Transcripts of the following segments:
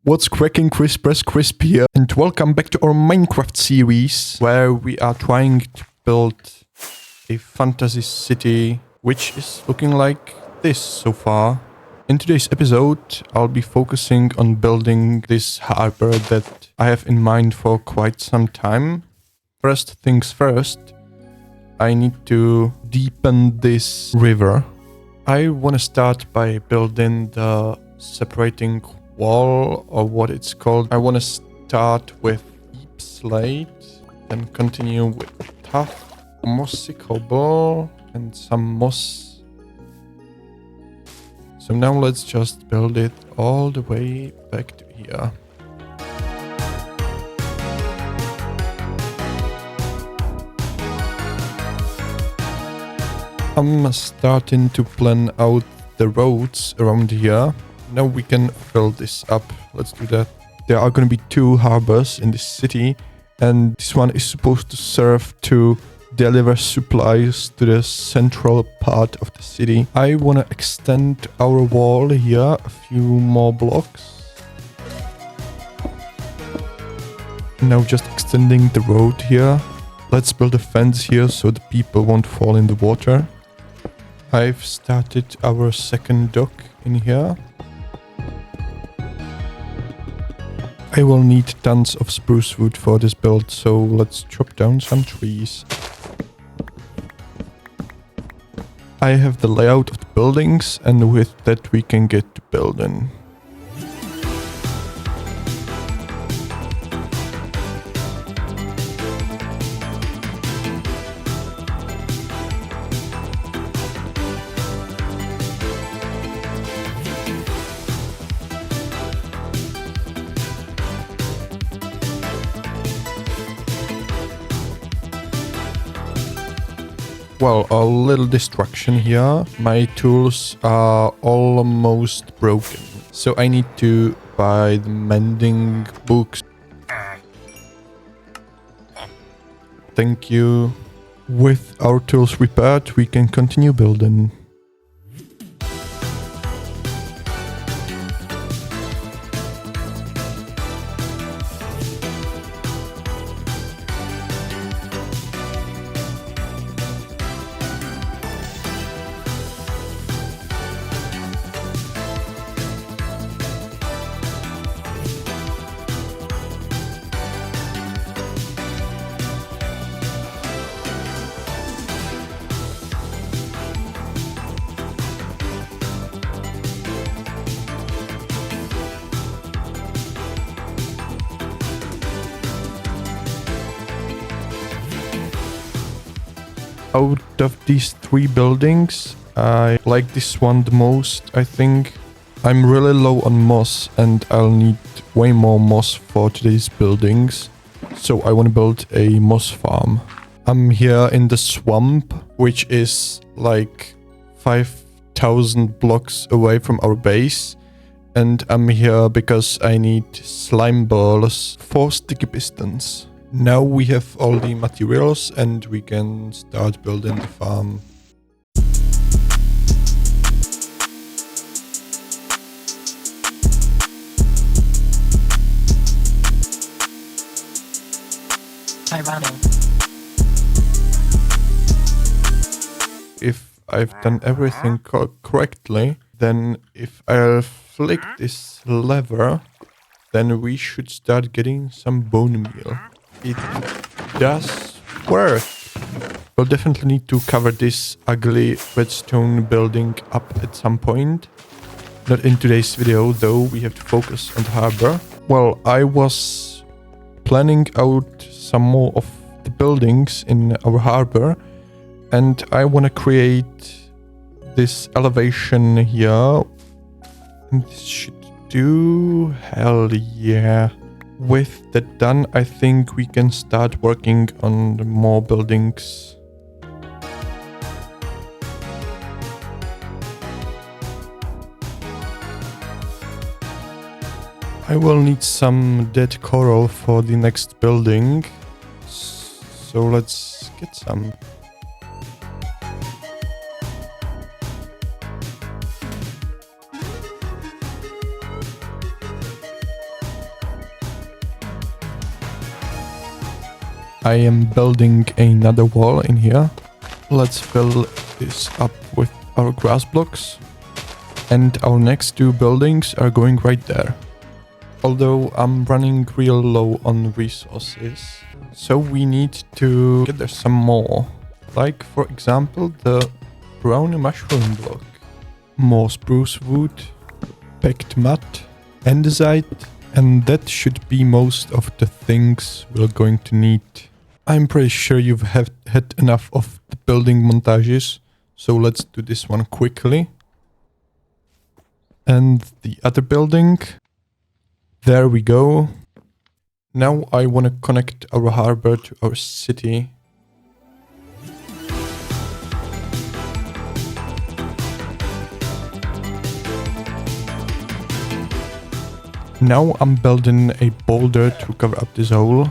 What's cracking, Crisp here, and welcome back to our Minecraft series, where we are trying to build a fantasy city, which is looking like this so far. In today's episode, I'll be focusing on building this harbor that I have in mind for quite some time. First things first, I need to deepen this river. I want to start by building the separating wall, or what it's called. I want to start with deep slate, then continue with tough mossy cobble and some moss. So now let's just build it all the way back to here. I'm starting to plan out the roads around here. Now we can fill this up. Let's do that. There are going to be 2 harbors in this city, and this one is supposed to serve to deliver supplies to the central part of the city. I want to extend our wall here a few more blocks. Now just extending the road here. Let's build a fence here so the people won't fall in the water. I've started our second dock in here. I will need tons of spruce wood for this build, so let's chop down some trees. I have the layout of the buildings, and with that we can get to building. Well, a little distraction here. My tools are almost broken, so I need to buy the mending books. Thank you. With our tools repaired, we can continue building. Out of these 3 buildings, I like this one the most, I think. I'm really low on moss, and I'll need way more moss for today's buildings. So I want to build a moss farm. I'm here in the swamp, which is like 5,000 blocks away from our base. And I'm here because I need slime balls for sticky pistons. Now we have all the materials and we can start building the farm. If I've done everything correctly, then if I'll flick this lever, then we should start getting some bone meal. It does work. We'll definitely need to cover this ugly redstone building up at some point. Not in today's video though, we have to focus on the harbor. Well, I was planning out some more of the buildings in our harbor, and I want to create this elevation here. And this should do. Hell yeah. With that done, I think we can start working on more buildings. I will need some dead coral for the next building, so let's get some. I am building another wall in here. Let's fill this up with our grass blocks. And our next two buildings are going right there. Although I'm running real low on resources. So we need to gather some more. Like for example the brown mushroom block. More spruce wood, packed mud, andesite, and that should be most of the things we're going to need. I'm pretty sure you've had enough of the building montages, so let's do this one quickly. And the other building. There we go. Now I want to connect our harbor to our city. Now I'm building a boulder to cover up this hole.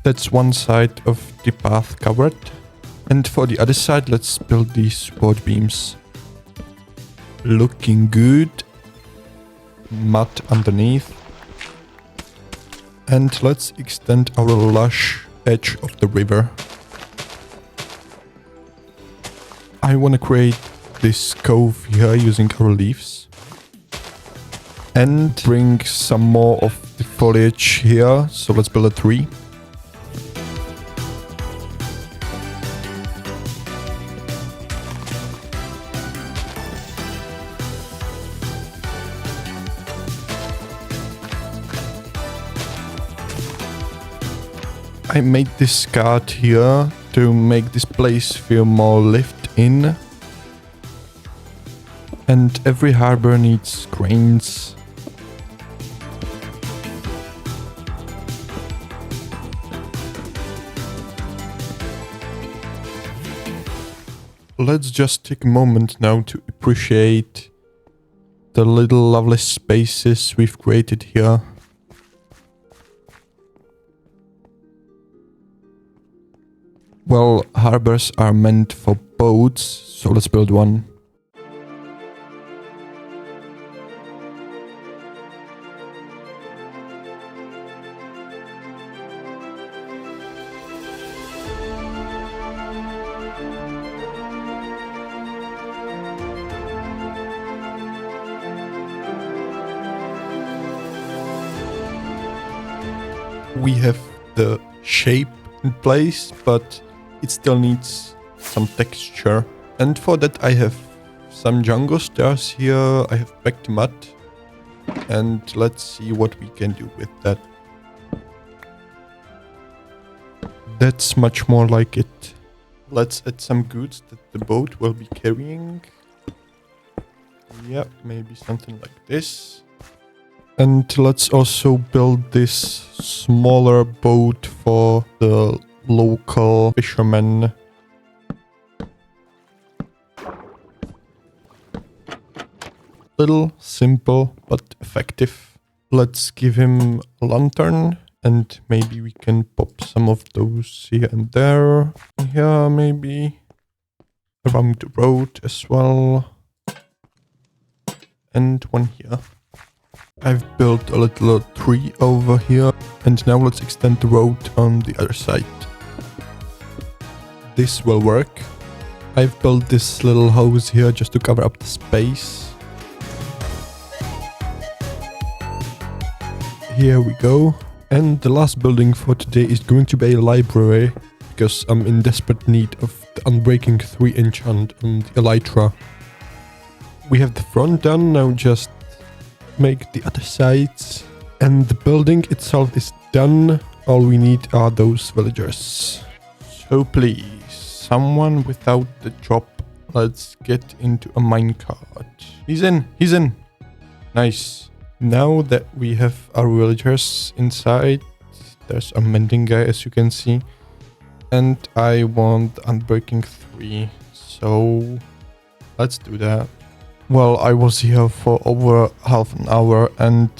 That's one side of the path covered. And for the other side, let's build these support beams. Looking good. Mud underneath. And let's extend our lush edge of the river. I want to create this cove here using our leaves. And bring some more of the foliage here. So let's build a tree. I made this card here to make this place feel more lived in. And every harbor needs cranes. Let's just take a moment now to appreciate the little lovely spaces we've created here. Well, harbors are meant for boats, so let's build one. We have the shape in place, but it still needs some texture. And for that I have some jungle stars here, I have packed mud. And let's see what we can do with that. That's much more like it. Let's add some goods that the boat will be carrying. Yeah, maybe something like this. And let's also build this smaller boat for the local fishermen. Little, simple, but effective. Let's give him a lantern and maybe we can pop some of those here and there. Here maybe. Around the road as well. And one here. I've built a little tree over here and now let's extend the road on the other side. This will work. I've built this little house here just to cover up the space. Here we go. And the last building for today is going to be a library because I'm in desperate need of the Unbreaking 3 enchant on the Elytra. We have the front done, now just make the other sides. And the building itself is done. All we need are those villagers. So please, someone without the job, let's get into a minecart. He's in. Nice. Now that we have our villagers inside, there's a mending guy as you can see. And I want Unbreaking 3, so let's do that. Well, I was here for over half an hour and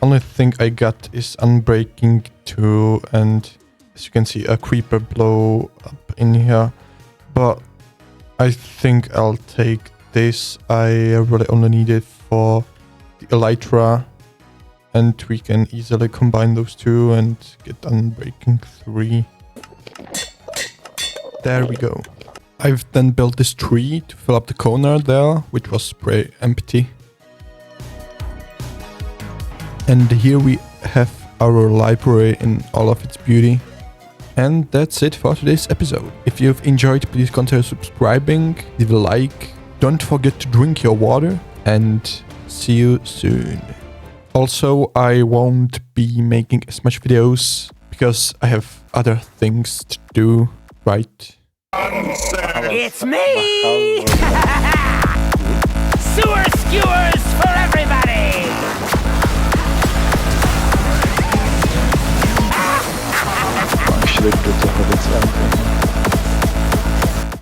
only thing I got is Unbreaking 2 and as you can see a creeper blow up in here. But I think I'll take this. I really only need it for the elytra, and we can easily combine those two and get done breaking 3. There we go. I've then built this tree to fill up the corner there, which was pretty empty. And here we have our library in all of its beauty. And that's it for today's episode. If you've enjoyed, please consider subscribing, leave a like, don't forget to drink your water, and see you soon. Also, I won't be making as much videos because I have other things to do, right? It's me! Sewer skewers for everybody! Actually, put the hobbits on.